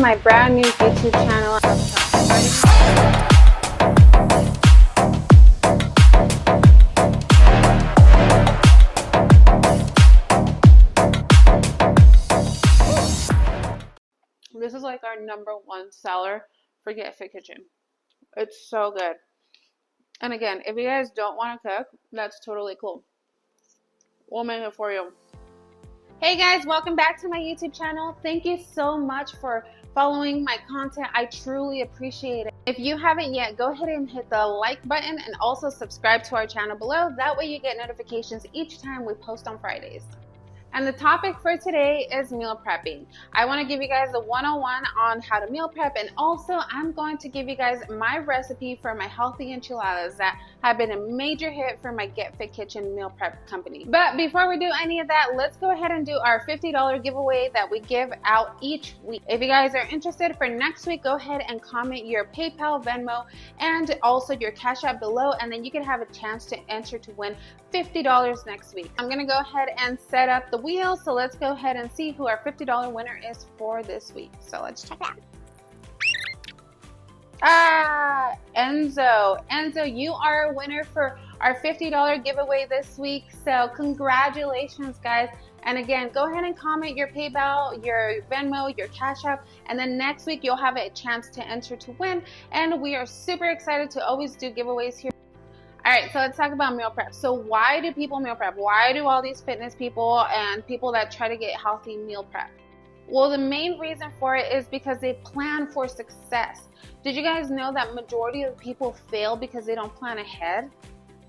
my brand new YouTube channel. This is like our #1 seller for Get Fit Kitchen. It's so good. And again, if you guys don't want to cook, that's totally cool. We'll make it for you. Hey guys, welcome back to my YouTube channel. Thank you so much for following my content. I truly appreciate it. If you haven't yet, go ahead and hit the like button and also subscribe to our channel below. That way you get notifications each time we post on Fridays. And the topic for today is meal prepping. I want to give you guys a 101 on how to meal prep, and also I'm going to give you guys my recipe for my healthy enchiladas that have been a major hit for my Get Fit Kitchen meal prep company. But before we do any of that, let's go ahead and do our $50 giveaway that we give out each week. If you guys are interested for next week, go ahead and comment your PayPal, Venmo, and also your Cash App below, and then you can have a chance to enter to win $50 next week. I'm gonna go ahead and set up the wheel, so let's go ahead and see who our $50 winner is for this week. So let's check it out. Enzo, you are a winner for our $50 giveaway this week. So congratulations, guys. And again, go ahead and comment your PayPal, your Venmo, your Cash App, and then next week you'll have a chance to enter to win. And we are super excited to always do giveaways here. All right, so let's talk about meal prep. So why do people meal prep? Why do all these fitness people and people that try to get healthy meal prep? Well, the main reason for it is because they plan for success. Did you guys know that majority of people fail because they don't plan ahead?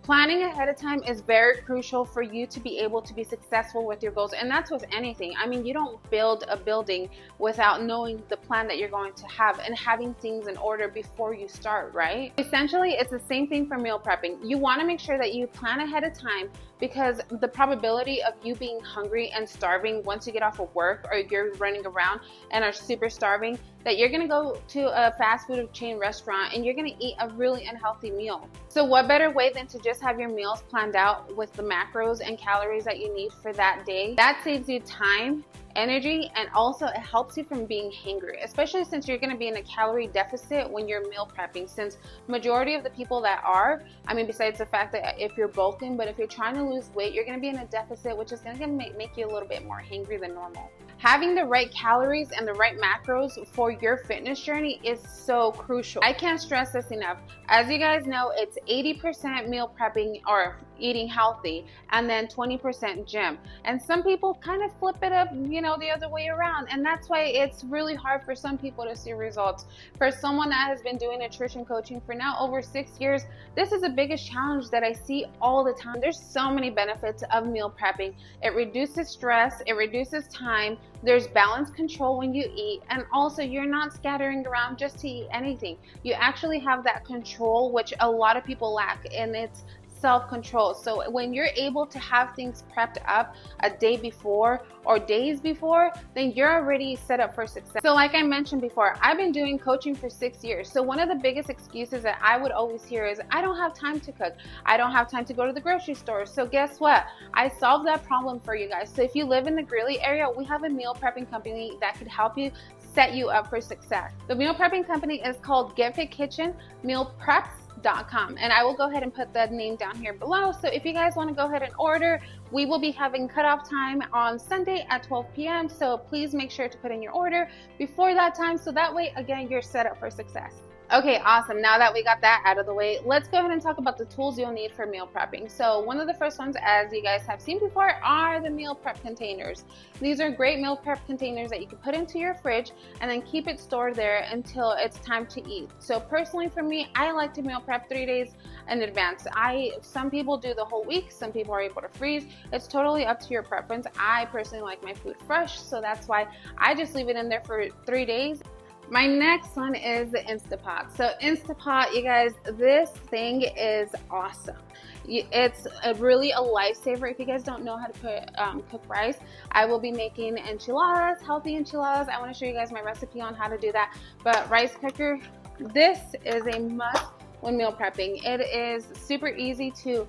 Planning ahead of time is very crucial for you to be able to be successful with your goals. And that's with anything. I mean, you don't build a building without knowing the plan that you're going to have and having things in order before you start, right? Essentially, it's the same thing for meal prepping. You want to make sure that you plan ahead of time, because the probability of you being hungry and starving once you get off of work, or you're running around and are super starving, that you're gonna go to a fast food chain restaurant and you're gonna eat a really unhealthy meal. So what better way than to just have your meals planned out with the macros and calories that you need for that day? That saves you time, energy, and also it helps you from being hangry, especially since you're going to be in a calorie deficit when you're meal prepping, since majority of the people that are, I mean, besides the fact that if you're bulking, but if you're trying to lose weight, you're going to be in a deficit, which is going to make you a little bit more hangry than normal. Having the right calories and the right macros for your fitness journey is so crucial. I can't stress this enough. As you guys know, it's 80% meal prepping or eating healthy, and then 20% gym. And some people kind of flip it up, you know, the other way around. And that's why it's really hard for some people to see results. For someone that has been doing nutrition coaching for now over 6 years, this is the biggest challenge that I see all the time. There's so many benefits of meal prepping. It reduces stress, it reduces time, there's balance control when you eat, and also you're not scattering around just to eat anything. You actually have that control, which a lot of people lack, and it's self-control. So when you're able to have things prepped up a day before or days before, then you're already set up for success. So like I mentioned before, I've been doing coaching for 6 years. So one of the biggest excuses that I would always hear is, I don't have time to cook. I don't have time to go to the grocery store. So guess what? I solved that problem for you guys. So if you live in the Greeley area, we have a meal prepping company that could help you set you up for success. The meal prepping company is called Get Fit Kitchen Meal Preps.com, and I will go ahead and put the name down here below. So if you guys want to go ahead and order, we will be having cutoff time on Sunday at 12 p.m. So please make sure to put in your order before that time, so that way, again, you're set up for success. Okay, awesome. Now that we got that out of the way, let's go ahead and talk about the tools you'll need for meal prepping. So one of the first ones, as you guys have seen before, are the meal prep containers. These are great meal prep containers that you can put into your fridge and then keep it stored there until it's time to eat. So personally for me, I like to meal prep 3 days in advance. Some people do the whole week, some people are able to freeze. It's totally up to your preference. I personally like my food fresh, so that's why I just leave it in there for 3 days. My next one is the Instapot. So Instapot, you guys, this thing is awesome. It's really a lifesaver. If you guys don't know how to cook rice, I will be making enchiladas, healthy enchiladas. I want to show you guys my recipe on how to do that. But rice cooker, this is a must when meal prepping. It is super easy to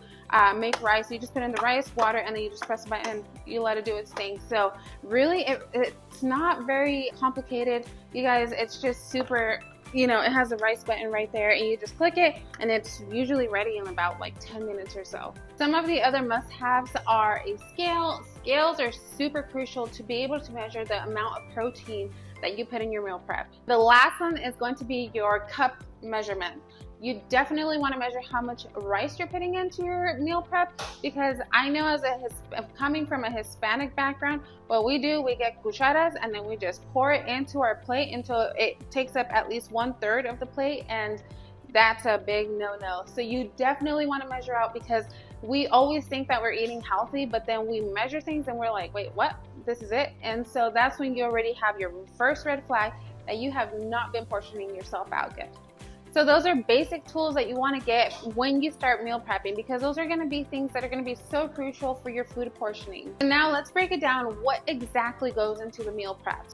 make rice. You just put in the rice, water, and then you just press the button and you let it do its thing. So really, it's not very complicated, you guys. It's just super, you know, it has the rice button right there, and you just click it, and it's usually ready in about like 10 minutes or so. Some of the other must-haves are a scale. Scales are super crucial to be able to measure the amount of protein that you put in your meal prep. The last one is going to be your cup measurement. You definitely want to measure how much rice you're putting into your meal prep, because I know as coming from a Hispanic background, what we do, we get cucharas and then we just pour it into our plate until it takes up at least 1/3 of the plate, and that's a big no-no. So you definitely want to measure out, because we always think that we're eating healthy, but then we measure things and we're like, wait, what? This is it? And so that's when you already have your first red flag that you have not been portioning yourself out good. So those are basic tools that you want to get when you start meal prepping, because those are going to be things that are going to be so crucial for your food portioning. And now let's break it down. What exactly goes into the meal prep?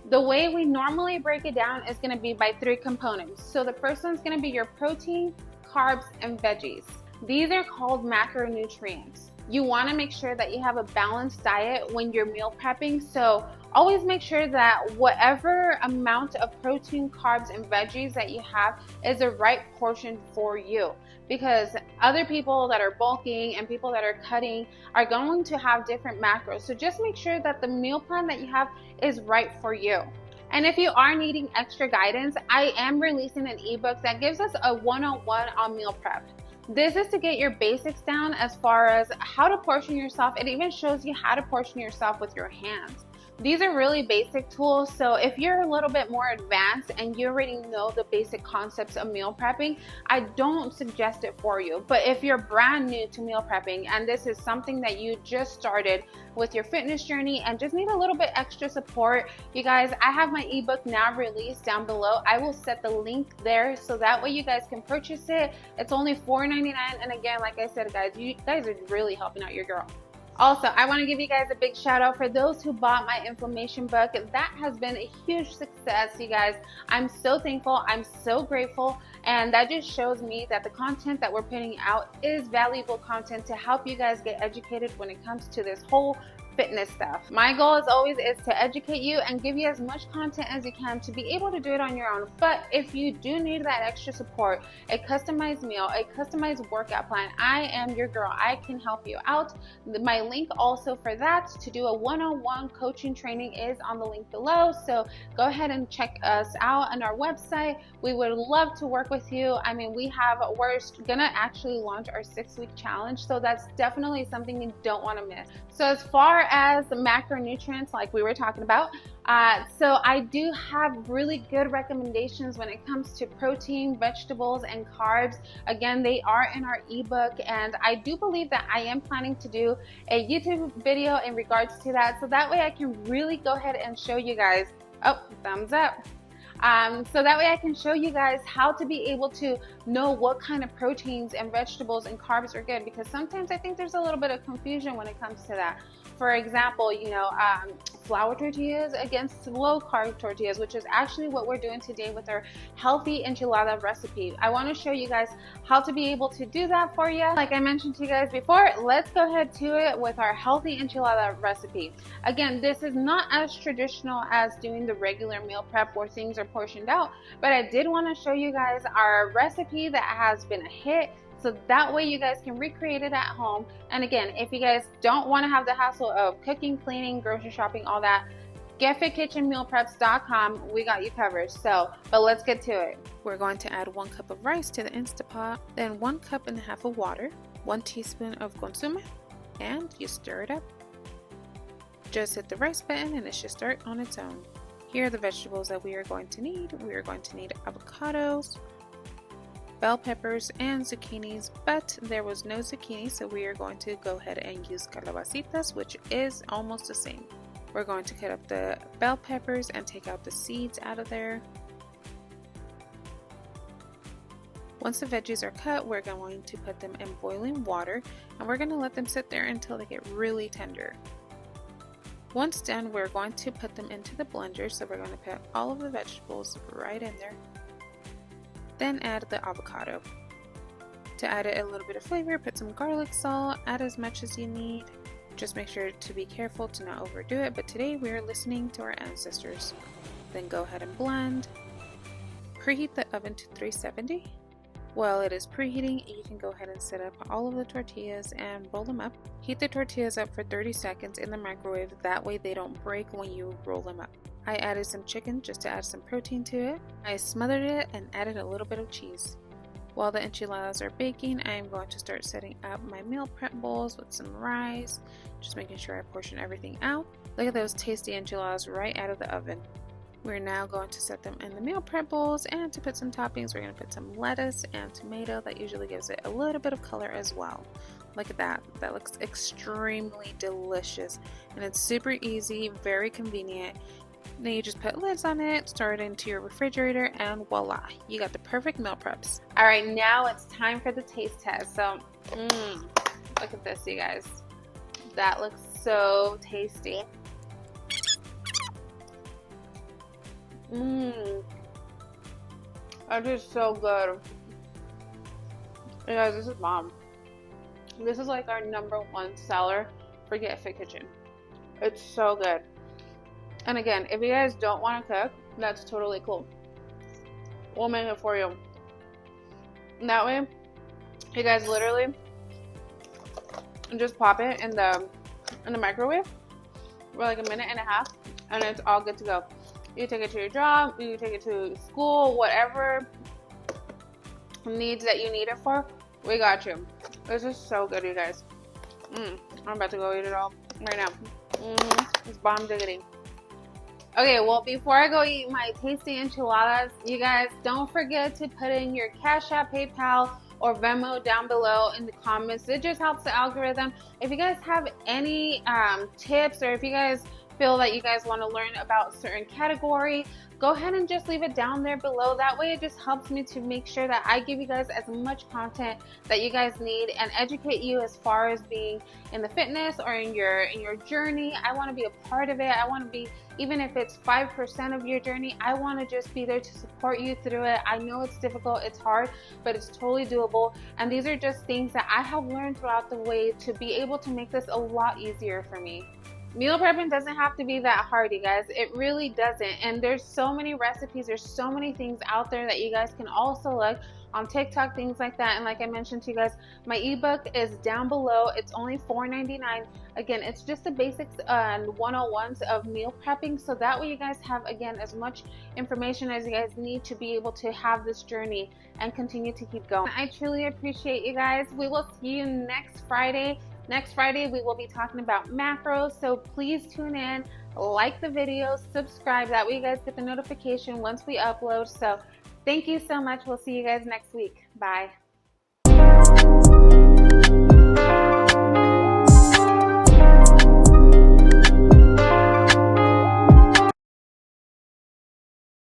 The way we normally break it down is going to be by 3 components. So the first one's going to be your protein, carbs, and veggies. These are called macronutrients. You want to make sure that you have a balanced diet when you're meal prepping. So always make sure that whatever amount of protein, carbs, and veggies that you have is the right portion for you, because other people that are bulking and people that are cutting are going to have different macros. So just make sure that the meal plan that you have is right for you. And if you are needing extra guidance, I am releasing an ebook that gives us a one-on-one on meal prep. This is to get your basics down as far as how to portion yourself. It even shows you how to portion yourself with your hands. These are really basic tools, so if you're a little bit more advanced and you already know the basic concepts of meal prepping, I don't suggest it for you. But if you're brand new to meal prepping and this is something that you just started with your fitness journey and just need a little bit extra support, you guys, I have my ebook now released down below. I will set the link there so that way you guys can purchase it. It's only $4.99, and again, like I said, guys, you guys are really helping out your girl. Also, I want to give you guys a big shout out for those who bought my inflammation book. That has been a huge success, you guys. I'm so thankful. I'm so grateful. And that just shows me that the content that we're putting out is valuable content to help you guys get educated when it comes to this whole fitness stuff. My goal as always is to educate you and give you as much content as you can to be able to do it on your own. But if you do need that extra support, a customized meal, a customized workout plan, I am your girl. I can help you out. My link also for that to do a one-on-one coaching training is on the link below. So go ahead and check us out on our website. We would love to work with you. I mean, we're gonna actually launch our 6-week challenge. So that's definitely something you don't want to miss. So as far as the macronutrients, like we were talking about, so I do have really good recommendations when it comes to protein, vegetables, and carbs. Again, they are in our ebook, and I do believe that I am planning to do a YouTube video in regards to that, so that way I can really go ahead and show you guys. Oh, thumbs up. So that way I can show you guys how to be able to know what kind of proteins and vegetables and carbs are good, because sometimes I think there's a little bit of confusion when it comes to that. For example, you know, flour tortillas against low carb tortillas, which is actually what we're doing today with our healthy enchilada recipe. I want to show you guys how to be able to do that for you. Like I mentioned to you guys before, let's go ahead to it with our healthy enchilada recipe. Again, this is not as traditional as doing the regular meal prep where things are portioned out, but I did want to show you guys our recipe that has been a hit, so that way you guys can recreate it at home. And again, if you guys don't want to have the hassle of cooking, cleaning, grocery shopping, all that, getfitkitchenmealpreps.com, we got you covered. So, but let's get to it. We're going to add 1 cup of rice to the Instapot, then 1.5 cups of water, 1 teaspoon of consume, and you stir it up. Just hit the rice button and it should start on its own. Here are the vegetables that we are going to need. We are going to need avocados, bell peppers, and zucchinis, but there was no zucchini, so we are going to go ahead and use calabacitas, which is almost the same. We're going to cut up the bell peppers and take out the seeds out of there. Once the veggies are cut, we're going to put them in boiling water, and we're going to let them sit there until they get really tender. Once done, we're going to put them into the blender, so we're going to put all of the vegetables right in there. Then add the avocado. To add it a little bit of flavor, put some garlic salt, add as much as you need. Just make sure to be careful to not overdo it, but today we are listening to our ancestors. Then go ahead and blend. Preheat the oven to 370. While it is preheating, you can go ahead and set up all of the tortillas and roll them up. Heat the tortillas up for 30 seconds in the microwave, that way they don't break when you roll them up. I added some chicken just to add some protein to it. I smothered it and added a little bit of cheese. While the enchiladas are baking, I am going to start setting up my meal prep bowls with some rice, just making sure I portion everything out. Look at those tasty enchiladas right out of the oven. We're now going to set them in the meal prep bowls, and to put some toppings, we're going to put some lettuce and tomato. That usually gives it a little bit of color as well. Look at that. That looks extremely delicious, and it's super easy, very convenient. Then you just put lids on it, store it into your refrigerator, and voila, you got the perfect meal preps. All right, now it's time for the taste test. So, look at this, you guys. That looks so tasty. That is so good. You guys, this is bomb. This is like our #1 seller for Get Fit Kitchen. It's so good. And again, if you guys don't want to cook, that's totally cool. We'll make it for you. And that way, you guys literally just pop it in the microwave for like a minute and a half, and it's all good to go. You take it to your job, you take it to school, whatever needs that you need it for, we got you. This is so good, you guys. I'm about to go eat it all right now. It's bomb diggity. Okay, well, before I go eat my tasty enchiladas, you guys don't forget to put in your Cash App, PayPal, or Venmo down below in the comments. It just helps the algorithm. If you guys have any tips, or if you guys feel that you guys want to learn about certain category, go ahead and just leave it down there below. That way it just helps me to make sure that I give you guys as much content that you guys need and educate you as far as being in the fitness or in your journey. I want to be a part of it. I want to be, even if it's 5% of your journey, I want to just be there to support you through it. I know it's difficult, it's hard, but it's totally doable. And these are just things that I have learned throughout the way to be able to make this a lot easier for me. Meal prepping doesn't have to be that hard, you guys. It really doesn't. And there's so many recipes, there's so many things out there that you guys can also look on TikTok, things like that. And like I mentioned to you guys, my ebook is down below. It's only $4.99. Again, it's just the basics and 101s of meal prepping. So that way you guys have, again, as much information as you guys need to be able to have this journey and continue to keep going. I truly appreciate you guys. We will see you next Friday. Next Friday, we will be talking about macros, so please tune in, like the video, subscribe. That way you guys get the notification once we upload. So thank you so much. We'll see you guys next week. Bye.